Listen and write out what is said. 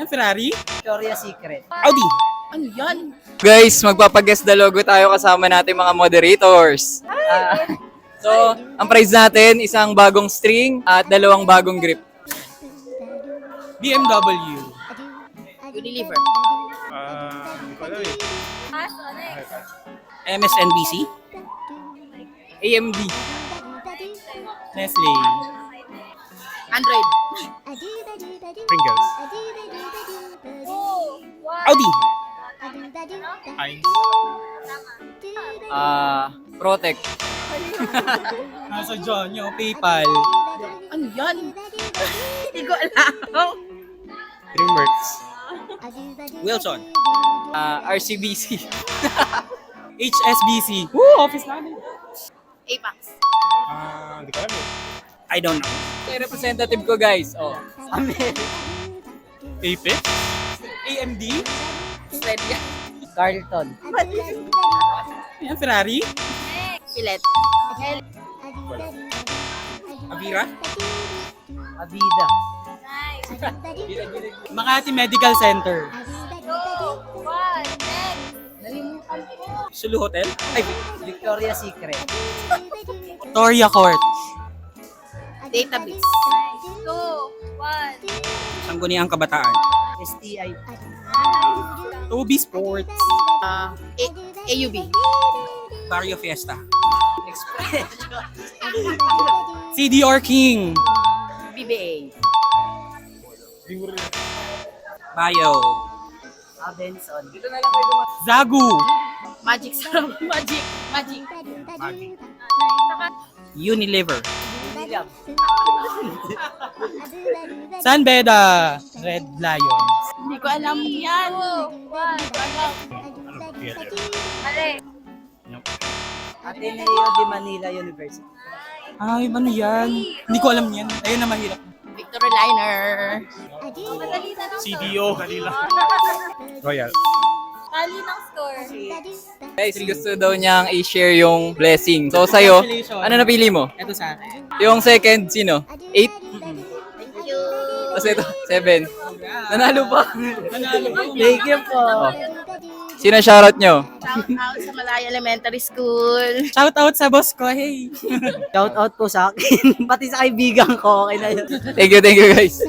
Yan, Ferrari? Victoria's Secret. Audi? Ano yan? Guys, magpapag-guess the logo tayo kasama natin mga moderators. So, ang prize natin, isang bagong string at dalawang bagong grip. BMW. Unilever. Hindi ko alam eh. MSNBC? AMD. Nestle. Android. Pringles. Audi? Heinz. Protect. Nasa John, yung PayPal. Ano yan? Hindi ko alam. DreamWorks. Wilson. RCBC. HSBC. Woo, office namin. Apex. Hindi ko alam eh. I don't know. Ito yung representative ko, guys. Oh. Apex? AMD? Australia. Carlton. Yan, Ferrari? Filet. Avira? Avida. Makati Medical Center. Sulu Hotel? Ay, Victoria's Secret. Victoria Court. Database. 2, 1. Sangguniang Kabataan. STI. Toby Sports. AUB. Barrio Fiesta. Express. CDR King. BBA. Bio. Abenson. Zagu. Magic Sarap. Magic. Unilever. William. San Beda. Red Lions. Hindi ko alam yan. 2, 1. Ateneo de Manila University. Ay, ano yan? Hindi ko alam yan. Ayun na mahirap. Victory Liner. CDO. Kanila. Royal. Tali ng score. Guys, gusto daw niyang i-share yung blessing. So, sa'yo, Congratulations. ano napili mo? Ito sa akin. Yung second, sino? 8? Thank you. Tapos ito, 7. Nanalo pa. Nanalo ko. Thank you po. Sino shoutout nyo? Shout out sa Malaya Elementary School. Shout out sa boss ko. Hey. Shout out po sa akin. Pati sa kaibigan ko. Okay na yun. Thank you guys.